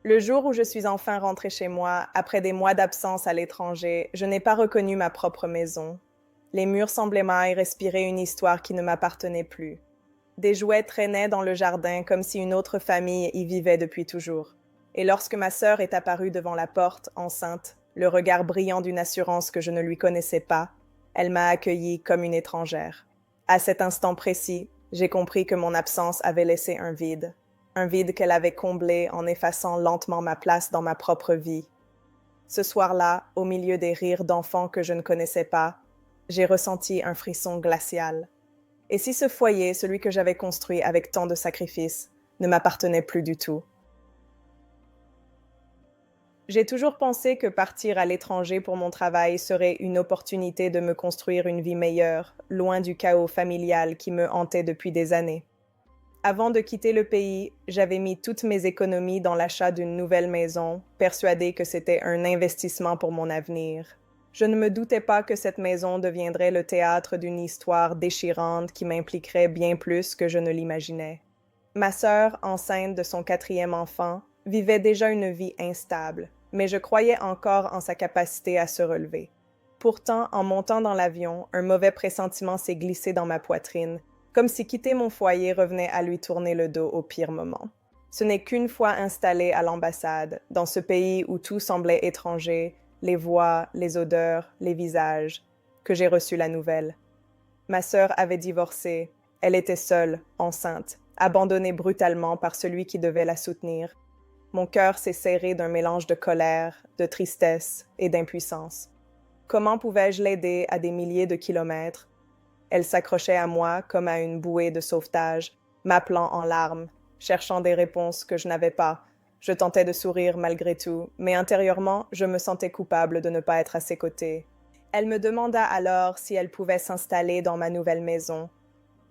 Le jour où je suis enfin rentrée chez moi, après des mois d'absence à l'étranger, je n'ai pas reconnu ma propre maison. Les murs semblaient y respirer une histoire qui ne m'appartenait plus. Des jouets traînaient dans le jardin comme si une autre famille y vivait depuis toujours. Et lorsque ma sœur est apparue devant la porte, enceinte, le regard brillant d'une assurance que je ne lui connaissais pas, elle m'a accueillie comme une étrangère. À cet instant précis, j'ai compris que mon absence avait laissé un vide qu'elle avait comblé en effaçant lentement ma place dans ma propre vie. Ce soir-là, au milieu des rires d'enfants que je ne connaissais pas, j'ai ressenti un frisson glacial. Et si ce foyer, celui que j'avais construit avec tant de sacrifices, ne m'appartenait plus du tout? J'ai toujours pensé que partir à l'étranger pour mon travail serait une opportunité de me construire une vie meilleure, loin du chaos familial qui me hantait depuis des années. Avant de quitter le pays, j'avais mis toutes mes économies dans l'achat d'une nouvelle maison, persuadée que c'était un investissement pour mon avenir. Je ne me doutais pas que cette maison deviendrait le théâtre d'une histoire déchirante qui m'impliquerait bien plus que je ne l'imaginais. Ma sœur, enceinte de son quatrième enfant, vivait déjà une vie instable, mais je croyais encore en sa capacité à se relever. Pourtant, en montant dans l'avion, un mauvais pressentiment s'est glissé dans ma poitrine, comme si quitter mon foyer revenait à lui tourner le dos au pire moment. Ce n'est qu'une fois installée à l'ambassade, dans ce pays où tout semblait étranger, les voix, les odeurs, les visages, que j'ai reçu la nouvelle. Ma sœur avait divorcé, elle était seule, enceinte, abandonnée brutalement par celui qui devait la soutenir. Mon cœur s'est serré d'un mélange de colère, de tristesse et d'impuissance. Comment pouvais-je l'aider à des milliers de kilomètres? Elle s'accrochait à moi comme à une bouée de sauvetage, m'appelant en larmes, cherchant des réponses que je n'avais pas. Je tentais de sourire malgré tout, mais intérieurement, je me sentais coupable de ne pas être à ses côtés. Elle me demanda alors si elle pouvait s'installer dans ma nouvelle maison.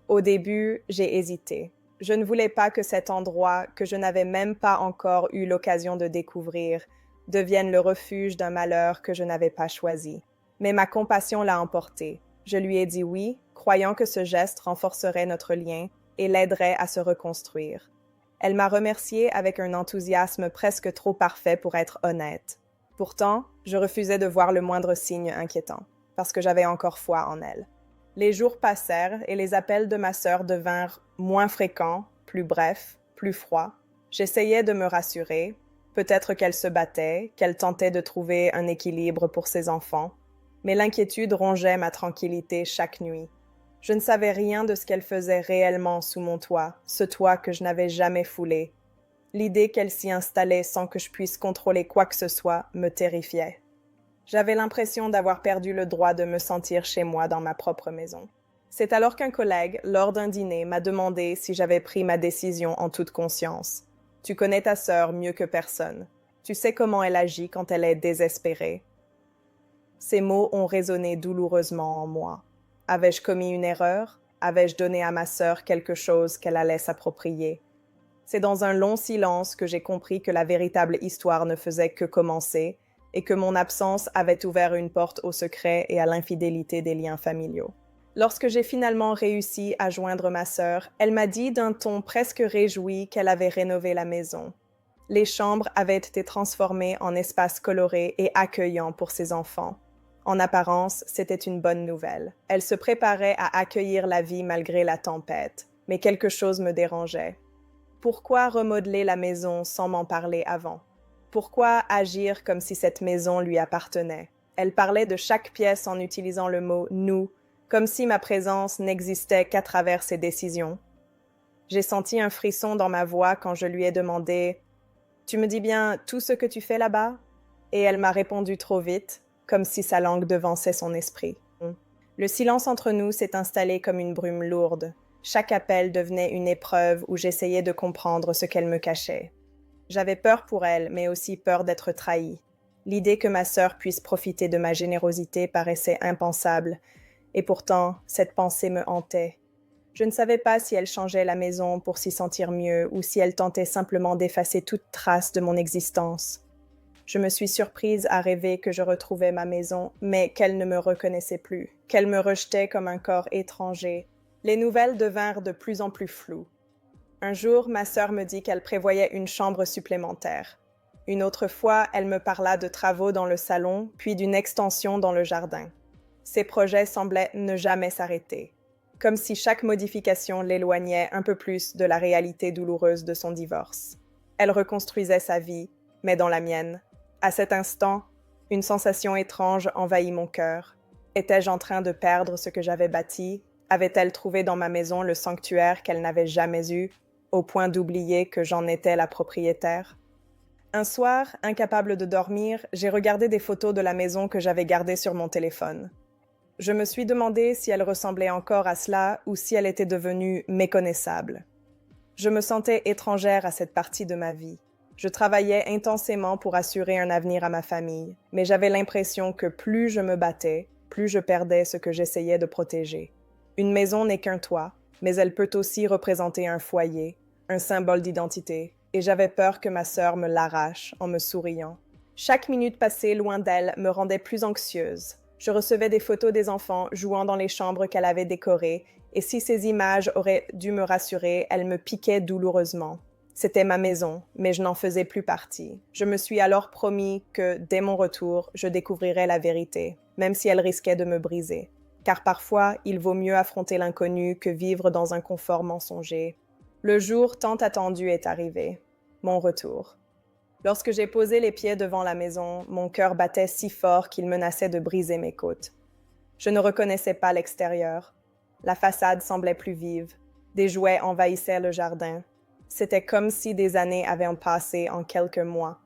Au début, j'ai hésité. Je ne voulais pas que cet endroit, que je n'avais même pas encore eu l'occasion de découvrir, devienne le refuge d'un malheur que je n'avais pas choisi. Mais ma compassion l'a emporté. Je lui ai dit oui, croyant que ce geste renforcerait notre lien et l'aiderait à se reconstruire. Elle m'a remercié avec un enthousiasme presque trop parfait pour être honnête. Pourtant, je refusais de voir le moindre signe inquiétant, parce que j'avais encore foi en elle. Les jours passèrent et les appels de ma sœur devinrent moins fréquents, plus brefs, plus froids. J'essayais de me rassurer, peut-être qu'elle se battait, qu'elle tentait de trouver un équilibre pour ses enfants, mais l'inquiétude rongeait ma tranquillité chaque nuit. Je ne savais rien de ce qu'elle faisait réellement sous mon toit, ce toit que je n'avais jamais foulé. L'idée qu'elle s'y installait sans que je puisse contrôler quoi que ce soit me terrifiait. J'avais l'impression d'avoir perdu le droit de me sentir chez moi dans ma propre maison. C'est alors qu'un collègue, lors d'un dîner, m'a demandé si j'avais pris ma décision en toute conscience. Tu connais ta sœur mieux que personne. Tu sais comment elle agit quand elle est désespérée. Ces mots ont résonné douloureusement en moi. Avais-je commis une erreur? Avais-je donné à ma sœur quelque chose qu'elle allait s'approprier? C'est dans un long silence que j'ai compris que la véritable histoire ne faisait que commencer et que mon absence avait ouvert une porte au secret et à l'infidélité des liens familiaux. Lorsque j'ai finalement réussi à joindre ma sœur, elle m'a dit d'un ton presque réjoui qu'elle avait rénové la maison. Les chambres avaient été transformées en espaces colorés et accueillants pour ses enfants. En apparence, c'était une bonne nouvelle. Elle se préparait à accueillir la vie malgré la tempête, mais quelque chose me dérangeait. Pourquoi remodeler la maison sans m'en parler avant? Pourquoi agir comme si cette maison lui appartenait? Elle parlait de chaque pièce en utilisant le mot « nous », comme si ma présence n'existait qu'à travers ses décisions. J'ai senti un frisson dans ma voix quand je lui ai demandé « Tu me dis bien tout ce que tu fais là-bas ?» Et elle m'a répondu trop vite, comme si sa langue devançait son esprit. Le silence entre nous s'est installé comme une brume lourde. Chaque appel devenait une épreuve où j'essayais de comprendre ce qu'elle me cachait. J'avais peur pour elle, mais aussi peur d'être trahie. L'idée que ma sœur puisse profiter de ma générosité paraissait impensable, et pourtant, cette pensée me hantait. Je ne savais pas si elle changeait la maison pour s'y sentir mieux ou si elle tentait simplement d'effacer toute trace de mon existence. Je me suis surprise à rêver que je retrouvais ma maison, mais qu'elle ne me reconnaissait plus, qu'elle me rejetait comme un corps étranger. Les nouvelles devinrent de plus en plus floues. Un jour, ma sœur me dit qu'elle prévoyait une chambre supplémentaire. Une autre fois, elle me parla de travaux dans le salon, puis d'une extension dans le jardin. Ces projets semblaient ne jamais s'arrêter, comme si chaque modification l'éloignait un peu plus de la réalité douloureuse de son divorce. Elle reconstruisait sa vie, mais dans la mienne. À cet instant, une sensation étrange envahit mon cœur. Étais-je en train de perdre ce que j'avais bâti? Avait-elle trouvé dans ma maison le sanctuaire qu'elle n'avait jamais eu, au point d'oublier que j'en étais la propriétaire? Un soir, incapable de dormir, j'ai regardé des photos de la maison que j'avais gardées sur mon téléphone. Je me suis demandé si elle ressemblait encore à cela ou si elle était devenue méconnaissable. Je me sentais étrangère à cette partie de ma vie. Je travaillais intensément pour assurer un avenir à ma famille, mais j'avais l'impression que plus je me battais, plus je perdais ce que j'essayais de protéger. Une maison n'est qu'un toit, mais elle peut aussi représenter un foyer, un symbole d'identité, et j'avais peur que ma sœur me l'arrache en me souriant. Chaque minute passée loin d'elle me rendait plus anxieuse. Je recevais des photos des enfants jouant dans les chambres qu'elle avait décorées, et si ces images auraient dû me rassurer, elles me piquaient douloureusement. C'était ma maison, mais je n'en faisais plus partie. Je me suis alors promis que, dès mon retour, je découvrirais la vérité, même si elle risquait de me briser. Car parfois, il vaut mieux affronter l'inconnu que vivre dans un confort mensonger. Le jour tant attendu est arrivé. Mon retour. Lorsque j'ai posé les pieds devant la maison, mon cœur battait si fort qu'il menaçait de briser mes côtes. Je ne reconnaissais pas l'extérieur. La façade semblait plus vive. Des jouets envahissaient le jardin. C'était comme si des années avaient passé en quelques mois.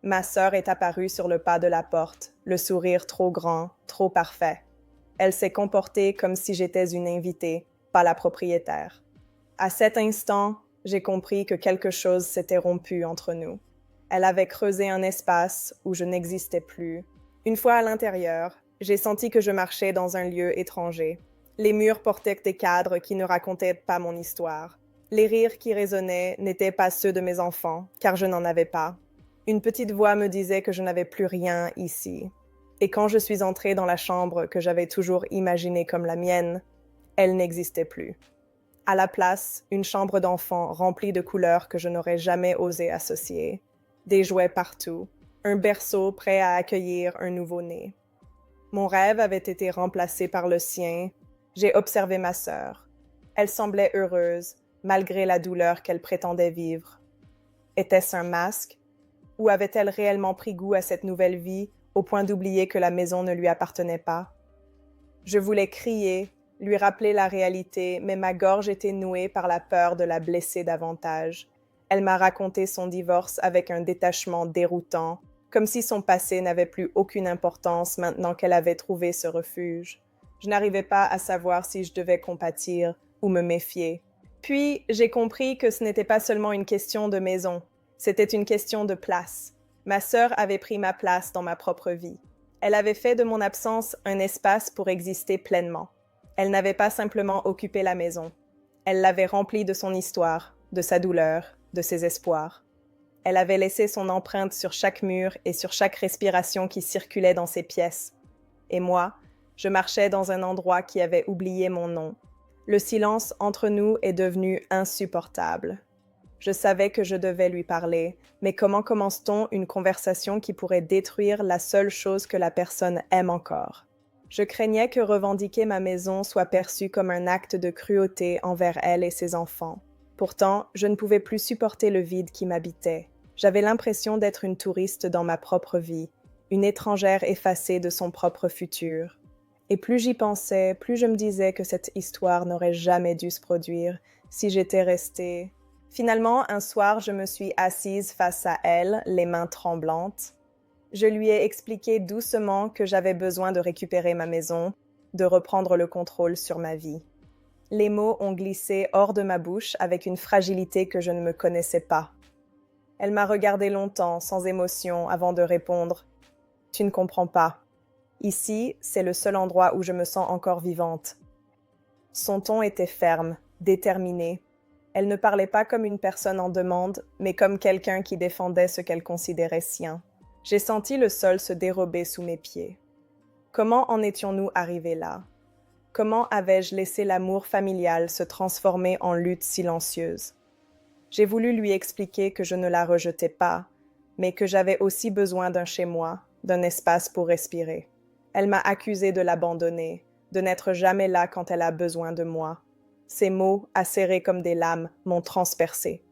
Ma sœur est apparue sur le pas de la porte, le sourire trop grand, trop parfait. Elle s'est comportée comme si j'étais une invitée, pas la propriétaire. À cet instant, j'ai compris que quelque chose s'était rompu entre nous. Elle avait creusé un espace où je n'existais plus. Une fois à l'intérieur, j'ai senti que je marchais dans un lieu étranger. Les murs portaient des cadres qui ne racontaient pas mon histoire. Les rires qui résonnaient n'étaient pas ceux de mes enfants, car je n'en avais pas. Une petite voix me disait que je n'avais plus rien ici. Et quand je suis entrée dans la chambre que j'avais toujours imaginée comme la mienne, elle n'existait plus. À la place, une chambre d'enfant remplie de couleurs que je n'aurais jamais osé associer. Des jouets partout, un berceau prêt à accueillir un nouveau-né. Mon rêve avait été remplacé par le sien. J'ai observé ma sœur. Elle semblait heureuse, malgré la douleur qu'elle prétendait vivre. Était-ce un masque? Ou avait-elle réellement pris goût à cette nouvelle vie, au point d'oublier que la maison ne lui appartenait pas? Je voulais crier, lui rappeler la réalité, mais ma gorge était nouée par la peur de la blesser davantage. Elle m'a raconté son divorce avec un détachement déroutant, comme si son passé n'avait plus aucune importance maintenant qu'elle avait trouvé ce refuge. Je n'arrivais pas à savoir si je devais compatir ou me méfier. Puis, j'ai compris que ce n'était pas seulement une question de maison, c'était une question de place. Ma sœur avait pris ma place dans ma propre vie. Elle avait fait de mon absence un espace pour exister pleinement. Elle n'avait pas simplement occupé la maison. Elle l'avait remplie de son histoire, de sa douleur, de ses espoirs. Elle avait laissé son empreinte sur chaque mur et sur chaque respiration qui circulait dans ces pièces. Et moi, je marchais dans un endroit qui avait oublié mon nom. Le silence entre nous est devenu insupportable. Je savais que je devais lui parler, mais comment commence-t-on une conversation qui pourrait détruire la seule chose que la personne aime encore? Je craignais que revendiquer ma maison soit perçu comme un acte de cruauté envers elle et ses enfants. Pourtant, je ne pouvais plus supporter le vide qui m'habitait. J'avais l'impression d'être une touriste dans ma propre vie, une étrangère effacée de son propre futur. Et plus j'y pensais, plus je me disais que cette histoire n'aurait jamais dû se produire si j'étais restée. Finalement, un soir, je me suis assise face à elle, les mains tremblantes. Je lui ai expliqué doucement que j'avais besoin de récupérer ma maison, de reprendre le contrôle sur ma vie. Les mots ont glissé hors de ma bouche avec une fragilité que je ne me connaissais pas. Elle m'a regardé longtemps, sans émotion, avant de répondre « Tu ne comprends pas. Ici, c'est le seul endroit où je me sens encore vivante. » Son ton était ferme, déterminé. Elle ne parlait pas comme une personne en demande, mais comme quelqu'un qui défendait ce qu'elle considérait sien. J'ai senti le sol se dérober sous mes pieds. Comment en étions-nous arrivés là? Comment avais-je laissé l'amour familial se transformer en lutte silencieuse? J'ai voulu lui expliquer que je ne la rejetais pas, mais que j'avais aussi besoin d'un chez-moi, d'un espace pour respirer. Elle m'a accusée de l'abandonner, de n'être jamais là quand elle a besoin de moi. Ces mots, acérés comme des lames, m'ont transpercée.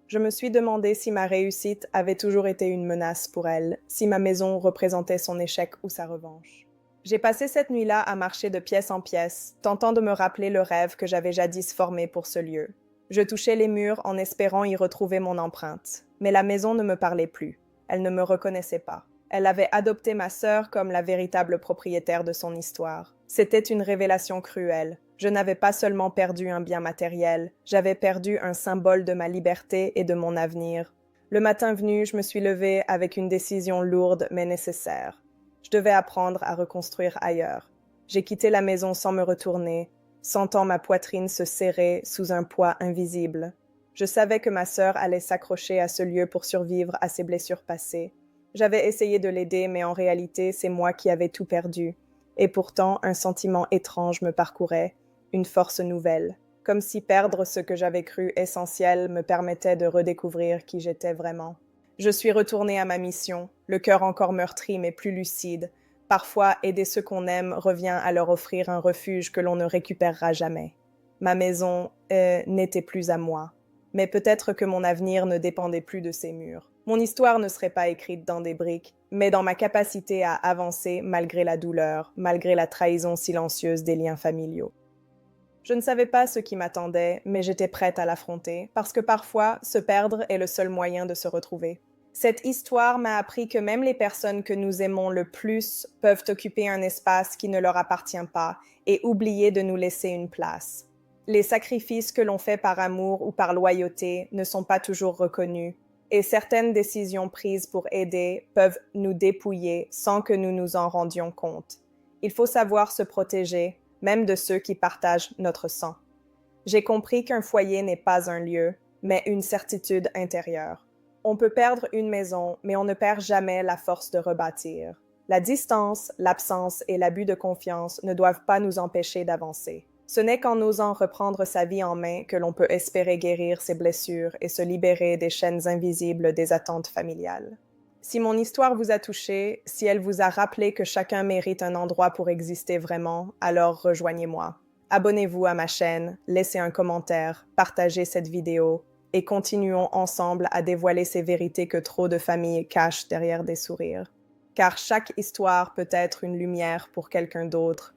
Je me suis demandé si ma réussite avait toujours été une menace pour elle, si ma maison représentait son échec ou sa revanche. J'ai passé cette nuit-là à marcher de pièce en pièce, tentant de me rappeler le rêve que j'avais jadis formé pour ce lieu. Je touchais les murs en espérant y retrouver mon empreinte, mais la maison ne me parlait plus. Elle ne me reconnaissait pas. Elle avait adopté ma sœur comme la véritable propriétaire de son histoire. C'était une révélation cruelle. Je n'avais pas seulement perdu un bien matériel, j'avais perdu un symbole de ma liberté et de mon avenir. Le matin venu, je me suis levée avec une décision lourde mais nécessaire. Je devais apprendre à reconstruire ailleurs. J'ai quitté la maison sans me retourner, sentant ma poitrine se serrer sous un poids invisible. Je savais que ma sœur allait s'accrocher à ce lieu pour survivre à ses blessures passées. J'avais essayé de l'aider, mais en réalité, c'est moi qui avais tout perdu. Et pourtant, un sentiment étrange me parcourait, une force nouvelle, comme si perdre ce que j'avais cru essentiel me permettait de redécouvrir qui j'étais vraiment. Je suis retournée à ma mission, le cœur encore meurtri mais plus lucide. Parfois, aider ceux qu'on aime revient à leur offrir un refuge que l'on ne récupérera jamais. Ma maison n'était plus à moi, mais peut-être que mon avenir ne dépendait plus de ces murs. Mon histoire ne serait pas écrite dans des briques, mais dans ma capacité à avancer malgré la douleur, malgré la trahison silencieuse des liens familiaux. Je ne savais pas ce qui m'attendait, mais j'étais prête à l'affronter, parce que parfois, se perdre est le seul moyen de se retrouver. Cette histoire m'a appris que même les personnes que nous aimons le plus peuvent occuper un espace qui ne leur appartient pas et oublier de nous laisser une place. Les sacrifices que l'on fait par amour ou par loyauté ne sont pas toujours reconnus, et certaines décisions prises pour aider peuvent nous dépouiller sans que nous nous en rendions compte. Il faut savoir se protéger, même de ceux qui partagent notre sang. J'ai compris qu'un foyer n'est pas un lieu, mais une certitude intérieure. On peut perdre une maison, mais on ne perd jamais la force de rebâtir. La distance, l'absence et l'abus de confiance ne doivent pas nous empêcher d'avancer. Ce n'est qu'en osant reprendre sa vie en main que l'on peut espérer guérir ses blessures et se libérer des chaînes invisibles des attentes familiales. Si mon histoire vous a touché, si elle vous a rappelé que chacun mérite un endroit pour exister vraiment, alors rejoignez-moi. Abonnez-vous à ma chaîne, laissez un commentaire, partagez cette vidéo et continuons ensemble à dévoiler ces vérités que trop de familles cachent derrière des sourires. Car chaque histoire peut être une lumière pour quelqu'un d'autre,